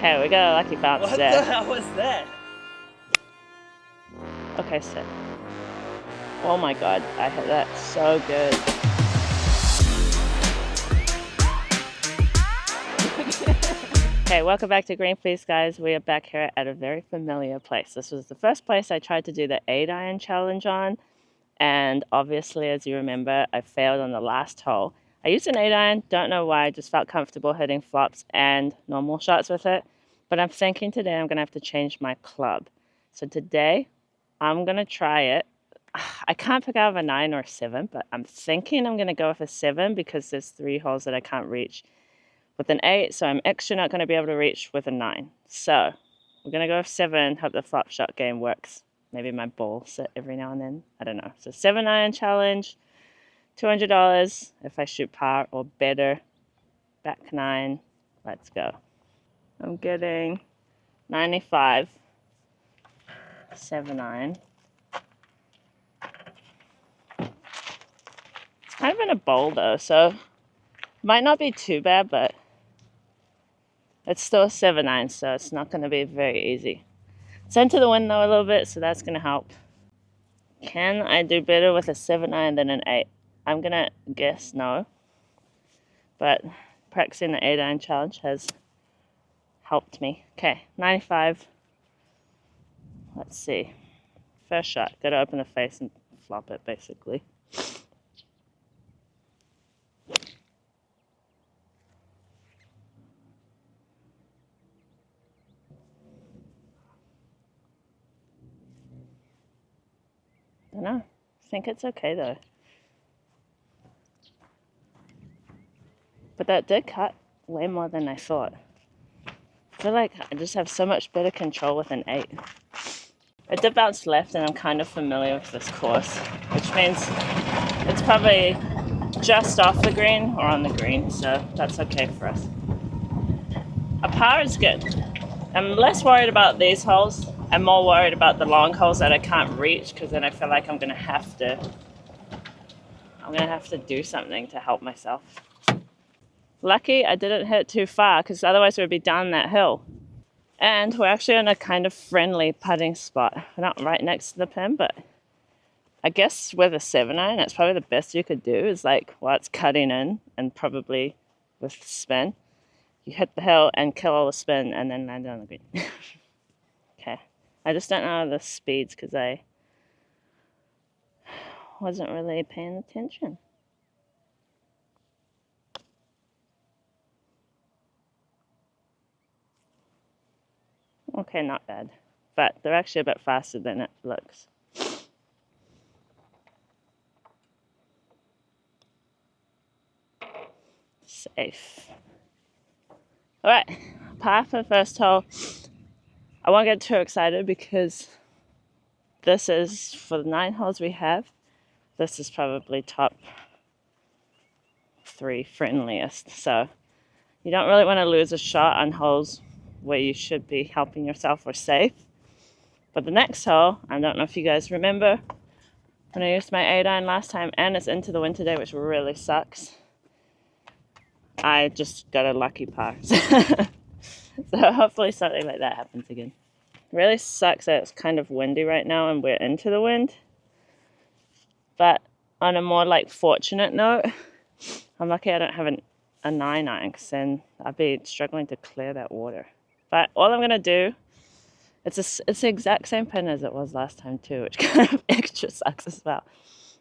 Okay, we got a lucky bounce What there. the hell was that? Okay, sit. Oh my god, I hit that so good. Okay, welcome back to Green Fleece, guys. We are back here at a very familiar place. This was the first place I tried to do the 8-iron challenge on, and obviously, as you remember, I failed on the last hole. I used an 8-iron, don't know why, I just felt comfortable hitting flops and normal shots with it. But I'm thinking today I'm going to have to change my club. So today, I'm going to try it. I can't pick out of a 9 or a 7, but I'm thinking I'm going to go with a 7 because there's 3 holes that I can't reach with an 8, so I'm extra not going to be able to reach with a 9. So we're going to go with 7, hope the flop shot game works. Maybe my ball sit every now and then. I don't know. So 7-iron challenge, $200 if I shoot par or better. Back 9. Let's go. I'm getting 95. 7-iron. It's kind of in a bowl though, so might not be too bad, but it's still a 7-iron, so it's not going to be very easy. It's into the wind though a little bit, so that's going to help. Can I do better with a 7-iron than an 8? I'm going to guess no. But practicing the 8-iron challenge has helped me. Okay, 95. Let's see. First shot. Got to open the face and flop it, basically. Don't know. I think it's okay though. But that did cut way more than I thought. I feel like I just have so much better control with an 8. It did bounce left, and I'm kind of familiar with this course, which means it's probably just off the green or on the green, so that's okay for us. A par is good. I'm less worried about these holes. I'm more worried about the long holes that I can't reach, because then I feel like I'm gonna have to do something to help myself. Lucky I didn't hit too far, because otherwise it would be down that hill. And we're actually in a kind of friendly putting spot. We're not right next to the pin, but I guess with a 7-iron, that's probably the best you could do, is like while it's cutting in and probably with spin, you hit the hill and kill all the spin and then land on the green. Okay. I just don't know the speeds because I wasn't really paying attention. Okay, not bad. But they're actually a bit faster than it looks. Safe. Alright, par for the first hole. I won't get too excited because this is, for the 9 holes we have, this is probably top 3 friendliest. So you don't really want to lose a shot on holes where you should be helping yourself or safe. But the next hole, I don't know if you guys remember when I used my 8-iron last time, and it's into the wind today, which really sucks. I just got a lucky par. So hopefully something like that happens again. It really sucks that it's kind of windy right now and we're into the wind. But on a more like fortunate note, I'm lucky I don't have a 9-iron, because then I'd be struggling to clear that water. But all I'm going to do, it's the exact same pin as it was last time too, which kind of extra sucks as well.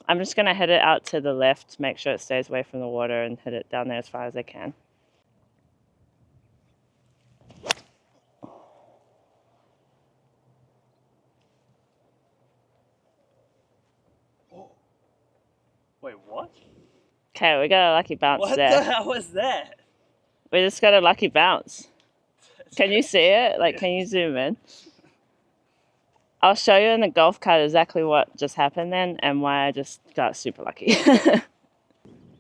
I'm just going to hit it out to the left, make sure it stays away from the water, and hit it down there as far as I can. Wait, what? Okay, we got a lucky bounce What there. the hell was that? We just got a lucky bounce. Can you see it? Like, can you zoom in? I'll show you in the golf cart exactly what just happened then and why I just got super lucky.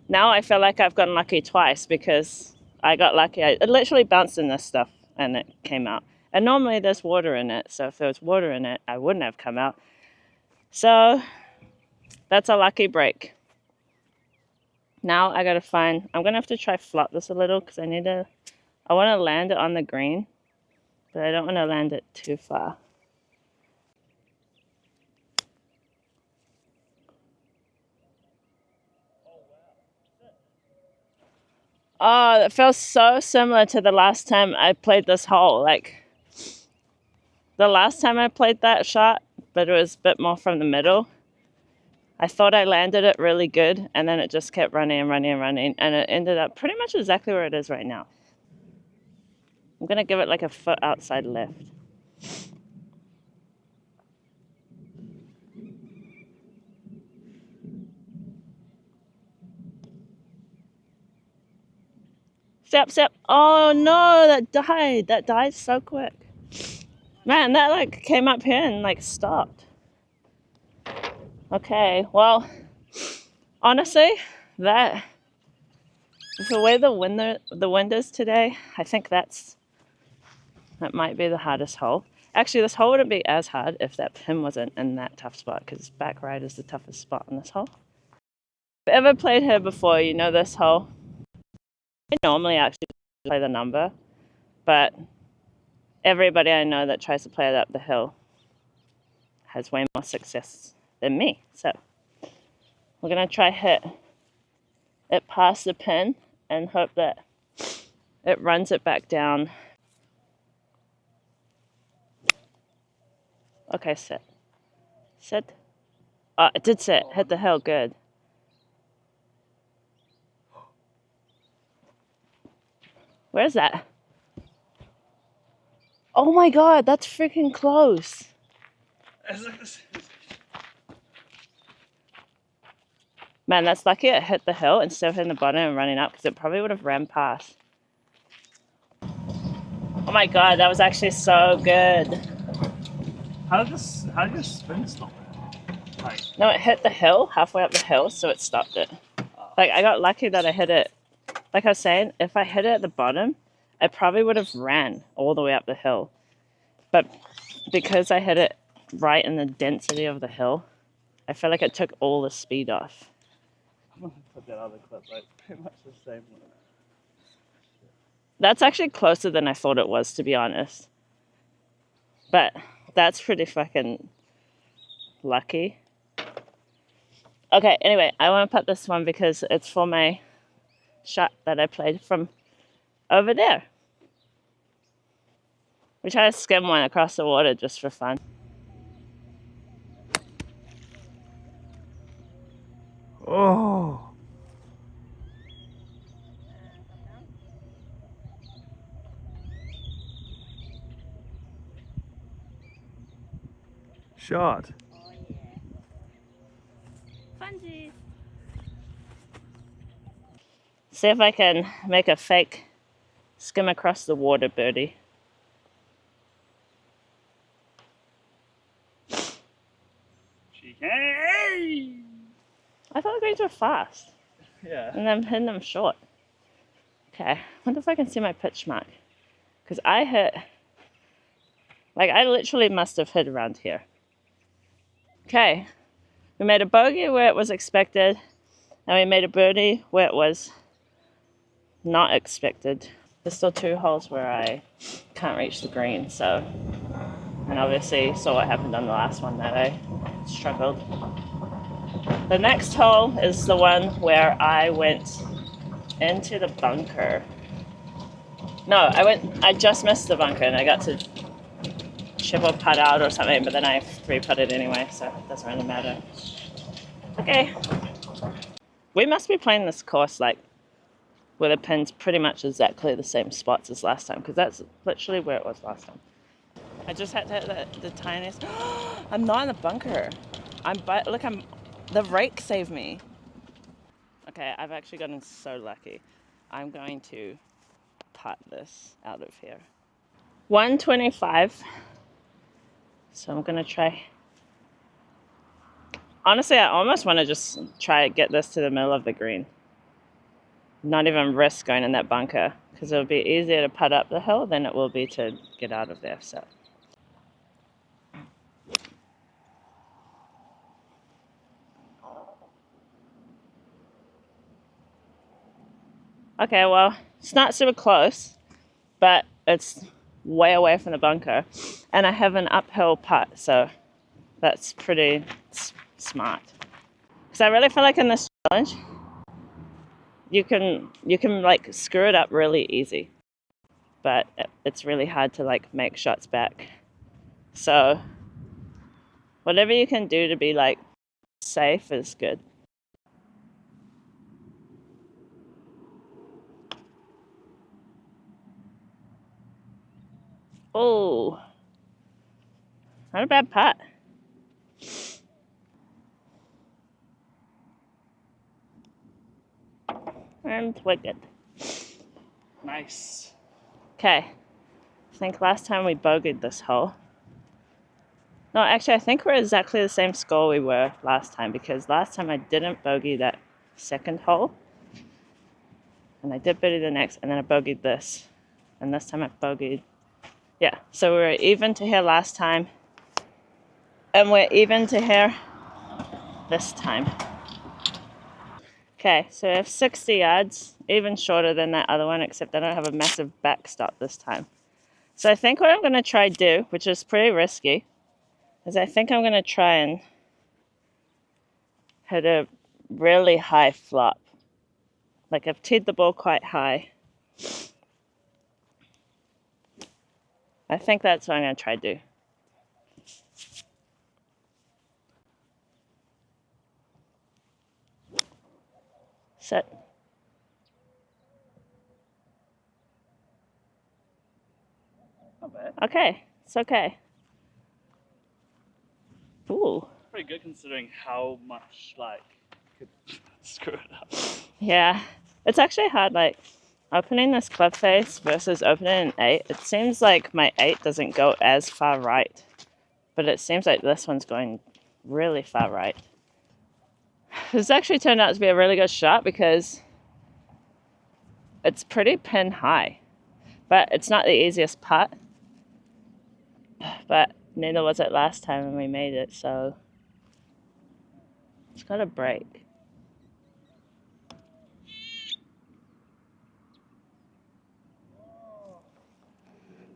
Now I feel like I've gotten lucky twice because I got lucky. It literally bounced in this stuff and it came out. And normally there's water in it, so if there was water in it, I wouldn't have come out. So that's a lucky break. Now I I'm gonna have to try flop this a little because I want to land it on the green. but I don't want to land it too far. Oh, that feels so similar to the last time I played this hole. Like, the last time I played that shot, but it was a bit more from the middle. I thought I landed it really good, and then it just kept running and running and running, and it ended up pretty much exactly where it is right now. I'm going to give it like a foot outside left. Step, step. Oh no, that died. That died so quick. Man, that like came up here and like stopped. Okay, well, honestly, that the way the wind is today, I think that might be the hardest hole. Actually, this hole wouldn't be as hard if that pin wasn't in that tough spot, because back right is the toughest spot on this hole. If you've ever played here before, you know this hole. I normally actually play the number, but everybody I know that tries to play it up the hill has way more success than me. So we're gonna try hit it past the pin and hope that it runs it back down. Okay, sit. Sit. Oh, it did sit. Hit the hill, good. Where's that? Oh my god, that's freaking close. Man, that's lucky it hit the hill instead of hitting the bottom and running up, because it probably would have ran past. Oh my god, that was actually so good. How did your spin stop it? Like, No, it hit the hill, halfway up the hill, so it stopped it. Like, I got lucky that I hit it. Like I was saying, if I hit it at the bottom, I probably would have ran all the way up the hill. But because I hit it right in the density of the hill, I feel like it took all the speed off. I'm gonna put that other clip, like pretty much the same one. That's actually closer than I thought it was, to be honest. But that's pretty fucking lucky. Okay, anyway, I want to put this one because it's for my shot that I played from over there. We try to skim one across the water just for fun. Oh. Shot. Oh yeah. Funsies. See if I can make a fake skim across the water birdie. She can. I thought the greens were fast. Yeah. And I'm hitting them short. Okay, I wonder if I can see my pitch mark. Because I hit, like I literally must have hit around here. Okay, we made a bogey where it was expected, and we made a birdie where it was not expected. There's still 2 holes where I can't reach the green, so, and obviously saw what happened on the last one that I struggled. The next hole is the one where I went into the bunker. No, I just missed the bunker and I got to chip or putt out or something, but then I 3-putted anyway, so it doesn't really matter. Okay. We must be playing this course like where the pin's pretty much exactly the same spots as last time, because that's literally where it was last time. I just had to hit the tiniest. I'm not in the bunker. The rake saved me. Okay, I've actually gotten so lucky. I'm going to putt this out of here. 125. So I'm gonna try. Honestly, I almost want to just try to get this to the middle of the green. Not even risk going in that bunker, because it'll be easier to putt up the hill than it will be to get out of there. So. Okay, well, it's not super close, but it's way away from the bunker, and I have an uphill putt, so that's pretty smart. Because I really feel like in this challenge, you can like screw it up really easy, but it's really hard to like make shots back. So whatever you can do to be like safe is good. Oh, not a bad putt. And we're good. Nice. Okay. I think last time we bogeyed this hole. No, actually, I think we're exactly the same score we were last time, because last time I didn't bogey that second hole. And I did birdie the next, and then I bogeyed this. And this time I bogeyed. Yeah, so we were even to here last time. And we're even to here this time. Okay, so I have 60 yards, even shorter than that other one, except I don't have a massive backstop this time. So I think what I'm going to try do, which is pretty risky, is I think I'm going to try and hit a really high flop. Like I've teed the ball quite high. I think that's what I'm going to try to do. Set. Not bad. Okay, it's okay. Ooh. Pretty good considering how much like could screw it up. Yeah, it's actually hard, like opening this club face versus opening an 8. It seems like my 8 doesn't go as far right, but it seems like this one's going really far right. This actually turned out to be a really good shot because it's pretty pin high, but it's not the easiest putt. But neither was it last time when we made it, so it's got to break.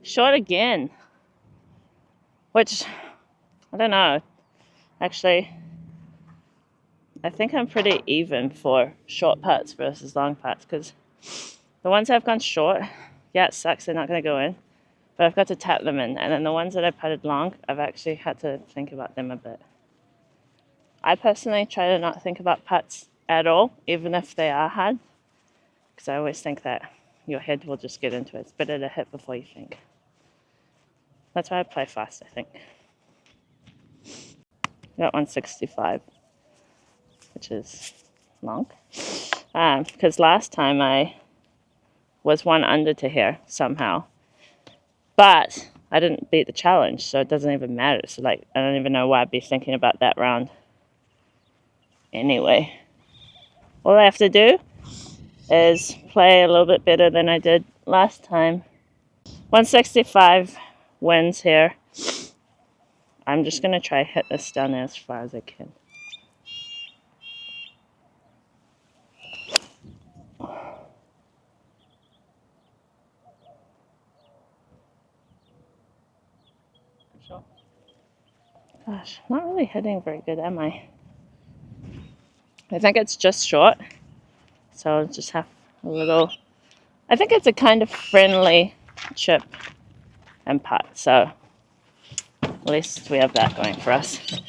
Short again, which I don't know. Actually, I think I'm pretty even for short putts versus long putts, because the ones that have gone short, yeah, it sucks, they're not going to go in, but I've got to tap them in. And then the ones that I putted long, I've actually had to think about them a bit. I personally try to not think about putts at all, even if they are hard, because I always think that your head will just get into it. It's better to hit before you think. That's why I play fast, I think. Got 165, which is long. Because last time I was 1 under to here somehow. But I didn't beat the challenge, so it doesn't even matter. So like, I don't even know why I'd be thinking about that round. Anyway, all I have to do is play a little bit better than I did last time. 165 wins here. I'm just going to try hit this down there as far as I can. Gosh, not really hitting very good, am I? I think it's just short. So I'll just have a little... I think it's a kind of friendly chip and putt. So at least we have that going for us.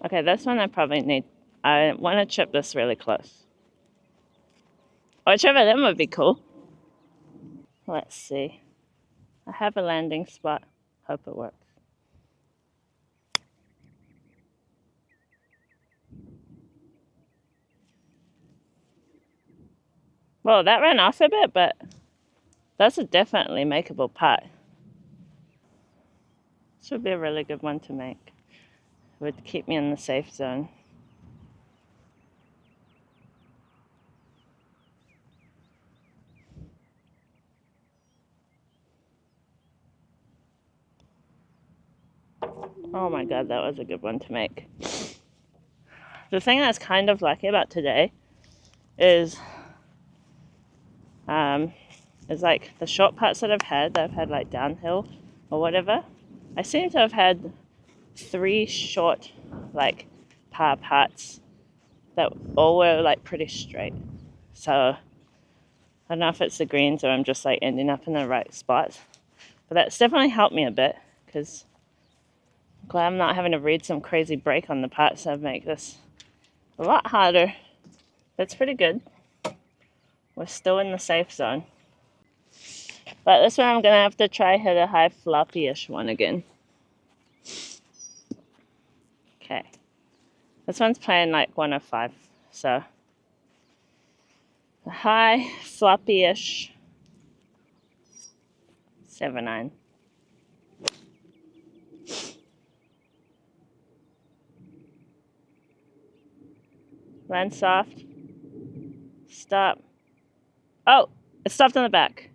Okay, this one I probably need... I want to chip this really close. Whichever of them would be cool. Let's see. I have a landing spot. Hope it works. Well, that ran off a bit, but that's a definitely makeable putt. This would be a really good one to make. It would keep me in the safe zone. Oh my god, that was a good one to make. The thing that's kind of lucky about today is is like the short putts that I've had like downhill or whatever. I seem to have had 3 short like par putts that all were like pretty straight. So I don't know if it's the greens or I'm just like ending up in the right spot. But that's definitely helped me a bit because I'm glad I'm not having to read some crazy break on the putts that make this a lot harder. That's pretty good. We're still in the safe zone. But this one I'm going to have to try hit a high floppy-ish one again. Okay. This one's playing like 105. So the high floppy-ish 7-9. Land soft. Stop. Oh, it stopped on the back.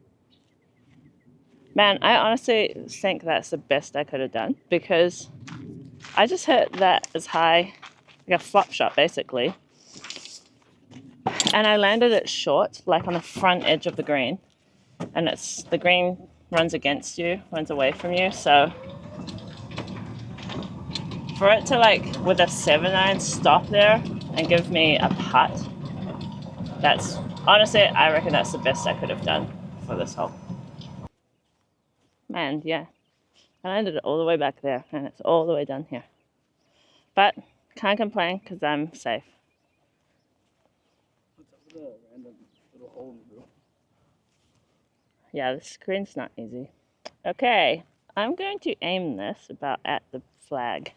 Man, I honestly think that's the best I could have done because I just hit that as high, like a flop shot basically. And I landed it short, like on the front edge of the green. And it's the green runs against you, runs away from you. So for it to like with a 7-9 stop there and give me a putt, that's honestly, I reckon that's the best I could have done for this hole. Man, yeah, I landed it all the way back there and it's all the way down here. But can't complain because I'm safe. What's up with the random little hole in the roof? Yeah, the screen's not easy. Okay, I'm going to aim this about at the flag.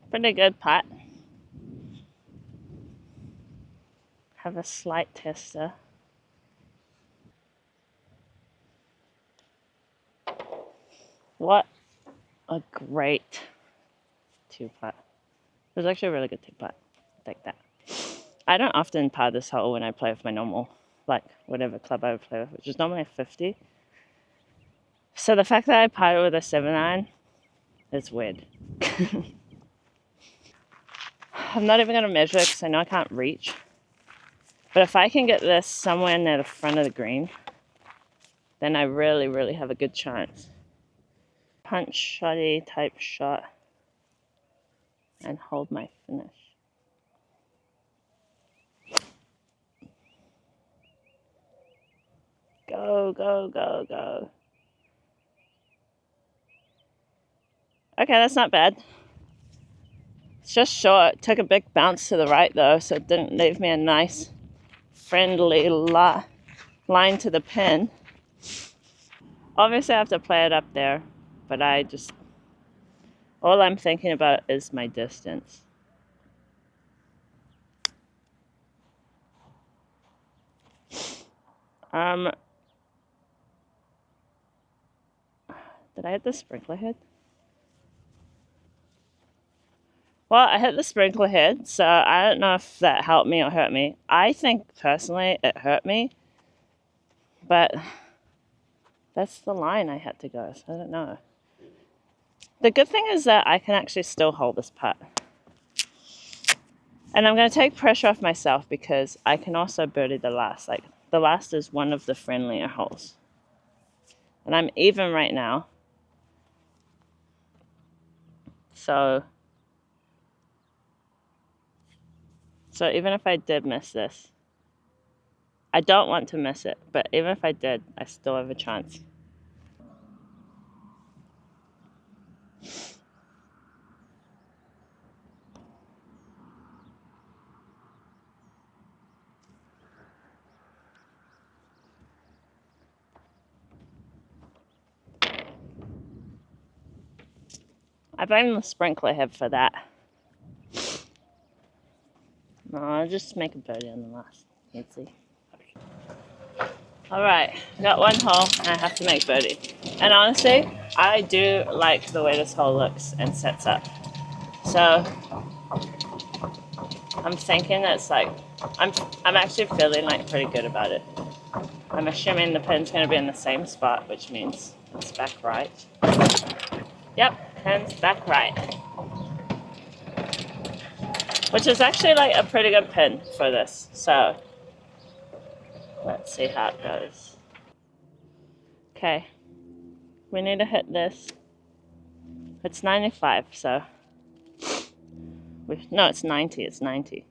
Pretty good putt. Have a slight tester. What a great 2-putt. It was actually a really good 2-putt. Take that. I don't often putt this hole when I play with my normal, like whatever club I would play with, which is normally a 50. So the fact that I putted with a 7-9 is weird. I'm not even going to measure because I know I can't reach. But if I can get this somewhere near the front of the green, then I really, really have a good chance. Punch shotty type shot and hold my finish. Go, go, go, go. Okay, that's not bad. It's just short. Took a big bounce to the right though, so it didn't leave me a nice, friendly line to the pin. Obviously I have to play it up there, but all I'm thinking about is my distance. Did I hit the sprinkler head? Well, I hit the sprinkler head, so I don't know if that helped me or hurt me. I think personally it hurt me, but that's the line I had to go, so I don't know. The good thing is that I can actually still hold this putt. And I'm going to take pressure off myself because I can also birdie the last. Like, the last is one of the friendlier holes. And I'm even right now. So even if I did miss this, I don't want to miss it, but even if I did, I still have a chance. I blame the sprinkler head for that. No, I'll just make a birdie on the last. Let's see. Alright, got one hole and I have to make birdie. And honestly, I do like the way this hole looks and sets up. So I'm thinking it's like, I'm actually feeling like pretty good about it. I'm assuming the pin's going to be in the same spot, which means It's back right. Yep, pin's back right. Which is actually like a pretty good pin for this. So let's see how it goes. Okay, we need to hit this. It's 95, so no, it's 90. It's 90.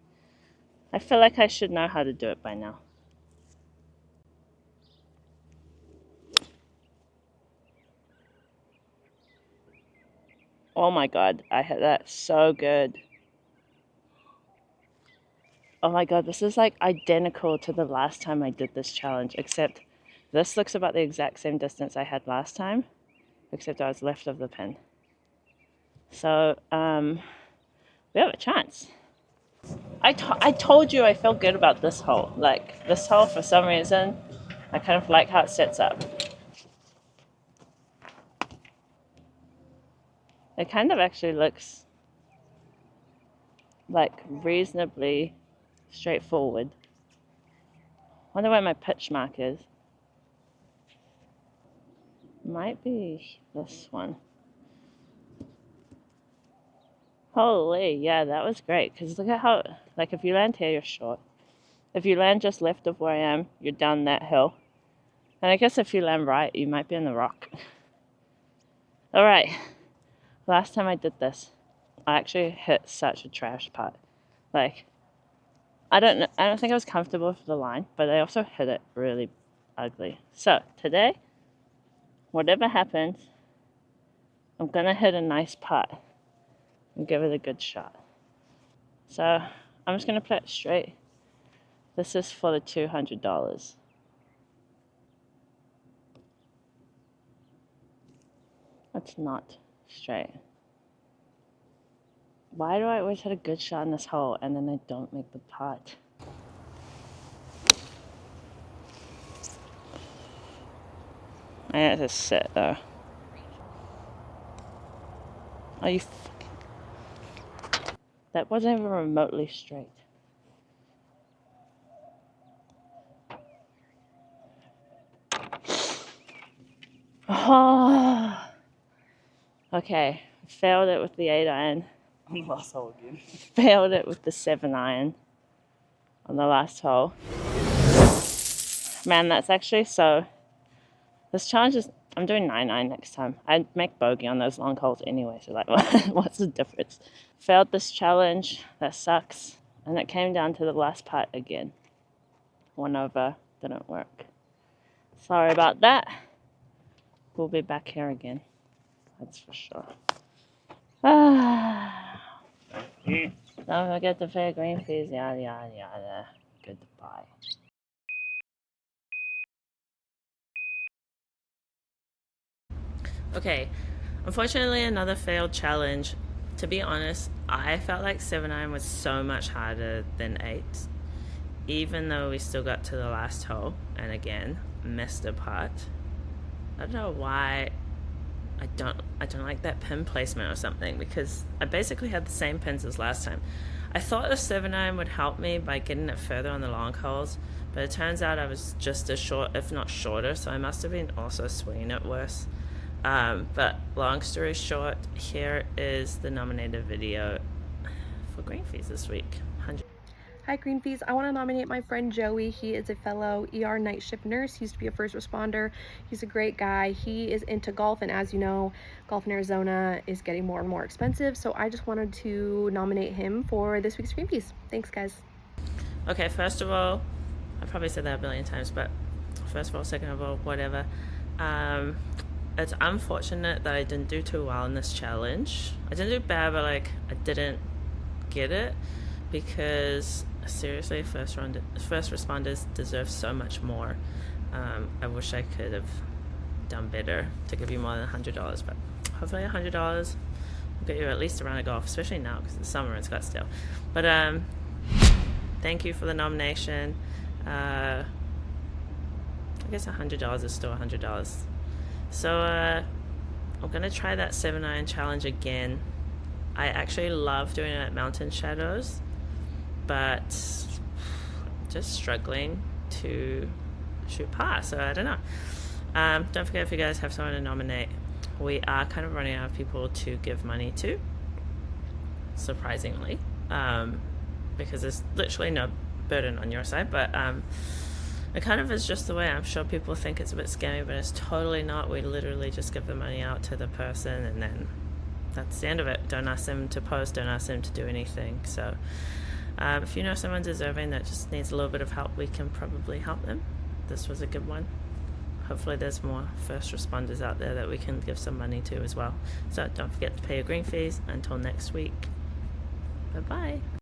I feel like I should know how to do it by now. Oh my god, I hit that so good. Oh my god, this is like identical to the last time I did this challenge, except this looks about the exact same distance I had last time, except I was left of the pin. So, we have a chance. I told you I felt good about this hole. Like, this hole, for some reason, I kind of like how it sets up. It kind of actually looks like reasonably straightforward. Wonder where my pitch mark is. Might be this one. Holy, yeah, that was great. Because look at how, like, if you land here, you're short. If you land just left of where I am, you're down that hill. And I guess if you land right, you might be in the rock. Alright, last time I did this, I actually hit such a trash putt. Like, I don't think I was comfortable with the line, but I also hit it really ugly. So, today, whatever happens, I'm gonna hit a nice putt and give it a good shot. So, I'm just gonna play it straight. This is for the $200. That's not straight. Why do I always hit a good shot in this hole and then I don't make the putt? I had to sit though. Are you fucking... That wasn't even remotely straight. Oh. Okay, failed it with the 8-iron. Last hole again. Failed it with the 7-iron on the last hole. Man, that's actually so... This challenge is... I'm doing 9-iron next time. I'd make bogey on those long holes anyway, so like, what's the difference? Failed this challenge. That sucks. And it came down to the last putt again. 1 over. Didn't work. Sorry about that. We'll be back here again. That's for sure. Don't forget to pay green fees, yada yada yada. Goodbye. Okay, unfortunately another failed challenge. To be honest, I felt like 7-iron was so much harder than 8. Even though we still got to the last hole, and again, missed a putt. I don't know why I don't like that pin placement or something, because I basically had the same pins as last time. I thought the 7-iron would help me by getting it further on the long holes, but it turns out I was just as short, if not shorter, so I must have been also swinging it worse. But long story short, here is the nominated video for Green Fees this week. Hi Green Fees, I want to nominate my friend Joey. He is a fellow ER night shift nurse. He used to be a first responder. He's a great guy. He is into golf, and as you know, golf in Arizona is getting more and more expensive, so I just wanted to nominate him for this week's Green Fees. Thanks guys. Okay, first of all, I probably said that a billion times, but first of all, second of all, whatever. It's unfortunate that I didn't do too well in this challenge. I didn't do bad, but like I didn't get it, because seriously, first responders deserve so much more. I wish I could have done better to give you more than $100, but hopefully $100 will get you at least a round of golf, especially now because it's summer in Scottsdale. But thank you for the nomination. I guess $100 is still $100. So I'm gonna try that 7-iron challenge again. I actually love doing it at Mountain Shadows, but just struggling to shoot par, so I don't know. Don't forget, if you guys have someone to nominate, we are kind of running out of people to give money to, surprisingly, because there's literally no burden on your side, but it kind of is just the way. I'm sure people think it's a bit scammy, but it's totally not. We literally just give the money out to the person, and then that's the end of it. Don't ask them to post, don't ask them to do anything. So if you know someone deserving that just needs a little bit of help, we can probably help them. This was a good one. Hopefully there's more first responders out there that we can give some money to as well. So don't forget to pay your green fees. Until next week, bye bye.